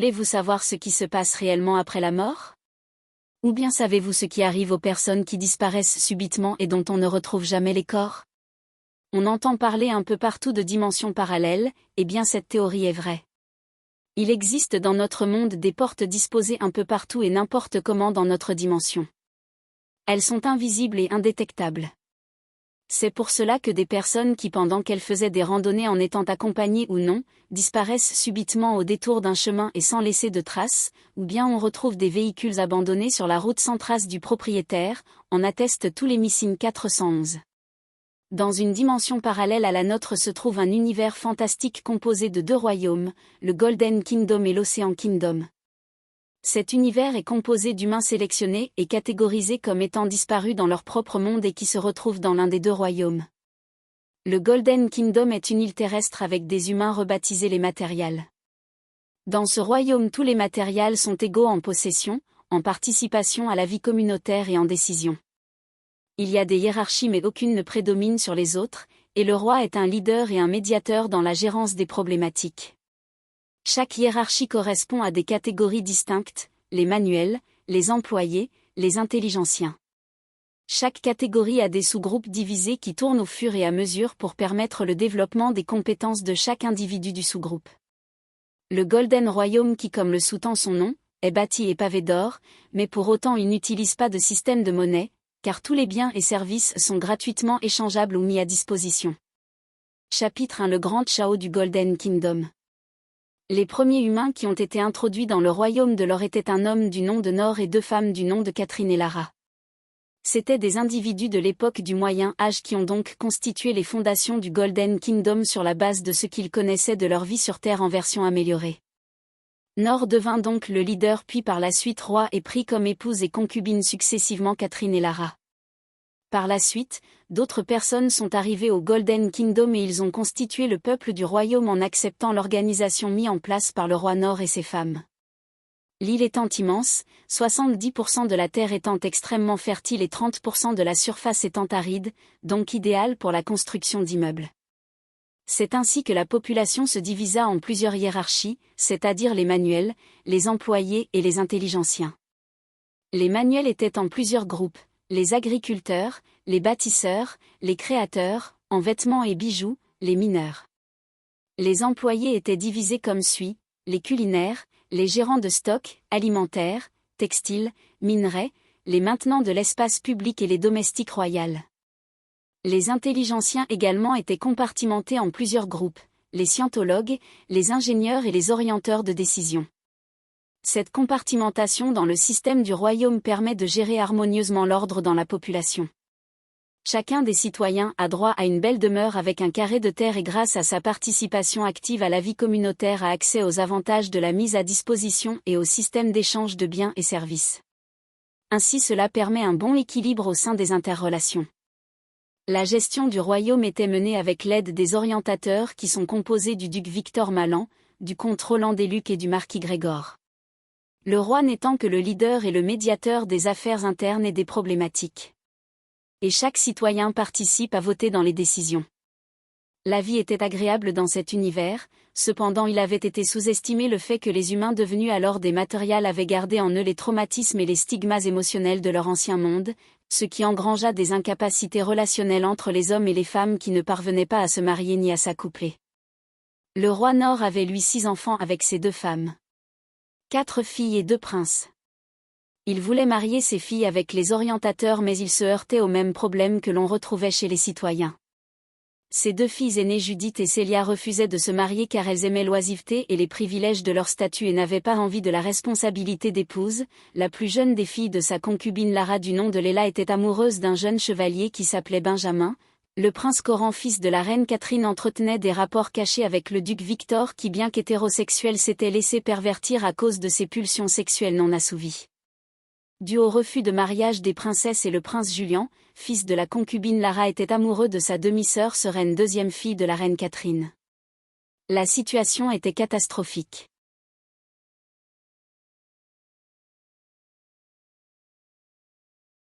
Voulez-vous savoir ce qui se passe réellement après la mort? Ou bien savez-vous ce qui arrive aux personnes qui disparaissent subitement et dont on ne retrouve jamais les corps? On entend parler un peu partout de dimensions parallèles, et bien cette théorie est vraie. Il existe dans notre monde des portes disposées un peu partout et n'importe comment dans notre dimension. Elles sont invisibles et indétectables. C'est pour cela que des personnes qui pendant qu'elles faisaient des randonnées en étant accompagnées ou non, disparaissent subitement au détour d'un chemin et sans laisser de traces, ou bien on retrouve des véhicules abandonnés sur la route sans trace du propriétaire, en attestent tous les Missing 411. Dans une dimension parallèle à la nôtre se trouve un univers fantastique composé de 2 royaumes, le Golden Kingdom et l'Ocean Kingdom. Cet univers est composé d'humains sélectionnés et catégorisés comme étant disparus dans leur propre monde et qui se retrouvent dans l'un des 2 royaumes. Le Golden Kingdom est une île terrestre avec des humains rebaptisés les matérials. Dans ce royaume, tous les matérials sont égaux en possession, en participation à la vie communautaire et en décision. Il y a des hiérarchies mais aucune ne prédomine sur les autres, et le roi est un leader et un médiateur dans la gérance des problématiques. Chaque hiérarchie correspond à des catégories distinctes, les manuels, les employés, les intelligentsia. Chaque catégorie a des sous-groupes divisés qui tournent au fur et à mesure pour permettre le développement des compétences de chaque individu du sous-groupe. Le Golden Royaume qui, comme le sous-tend son nom, est bâti et pavé d'or, mais pour autant il n'utilise pas de système de monnaie, car tous les biens et services sont gratuitement échangeables ou mis à disposition. Chapitre 1 Le Grand Chao du Golden Kingdom. Les premiers humains qui ont été introduits dans le royaume de l'or étaient un homme du nom de Nor et 2 femmes du nom de Catherine et Lara. C'étaient des individus de l'époque du Moyen Âge qui ont donc constitué les fondations du Golden Kingdom sur la base de ce qu'ils connaissaient de leur vie sur Terre en version améliorée. Nor devint donc le leader puis par la suite roi et prit comme épouse et concubine successivement Catherine et Lara. Par la suite, d'autres personnes sont arrivées au Golden Kingdom et ils ont constitué le peuple du royaume en acceptant l'organisation mise en place par le roi Nor et ses femmes. L'île étant immense, 70% de la terre étant extrêmement fertile et 30% de la surface étant aride, donc idéale pour la construction d'immeubles. C'est ainsi que la population se divisa en plusieurs hiérarchies, c'est-à-dire les manuels, les employés et les intelligentiens. Les manuels étaient en plusieurs groupes. Les agriculteurs, les bâtisseurs, les créateurs, en vêtements et bijoux, les mineurs. Les employés étaient divisés comme suit, les culinaires, les gérants de stock, alimentaires, textiles, minerais, les maintenants de l'espace public et les domestiques royales. Les intelligentiens également étaient compartimentés en plusieurs groupes, les scientologues, les ingénieurs et les orienteurs de décision. Cette compartimentation dans le système du royaume permet de gérer harmonieusement l'ordre dans la population. Chacun des citoyens a droit à une belle demeure avec un carré de terre et grâce à sa participation active à la vie communautaire a accès aux avantages de la mise à disposition et au système d'échange de biens et services. Ainsi cela permet un bon équilibre au sein des interrelations. La gestion du royaume était menée avec l'aide des orientateurs qui sont composés du duc Victor Malan, du comte Roland des Luc et du marquis Grégor. Le roi n'étant que le leader et le médiateur des affaires internes et des problématiques. Et chaque citoyen participe à voter dans les décisions. La vie était agréable dans cet univers, cependant il avait été sous-estimé le fait que les humains devenus alors des matériels avaient gardé en eux les traumatismes et les stigmas émotionnels de leur ancien monde, ce qui engrangea des incapacités relationnelles entre les hommes et les femmes qui ne parvenaient pas à se marier ni à s'accoupler. Le roi Nor avait lui 6 enfants avec ses 2 femmes. 4 filles et 2 princes. Il voulait marier ses filles avec les orientateurs mais il se heurtait au même problème que l'on retrouvait chez les citoyens. Ses 2 filles aînées Judith et Célia refusaient de se marier car elles aimaient l'oisiveté et les privilèges de leur statut et n'avaient pas envie de la responsabilité d'épouse. La plus jeune des filles de sa concubine Lara du nom de Léla était amoureuse d'un jeune chevalier qui s'appelait Benjamin. Le prince Coran fils de la reine Catherine entretenait des rapports cachés avec le duc Victor qui bien qu'hétérosexuel s'était laissé pervertir à cause de ses pulsions sexuelles non assouvies. Dû au refus de mariage des princesses et le prince Julian, fils de la concubine Lara était amoureux de sa demi-sœur Sereine 2e fille de la reine Catherine. La situation était catastrophique.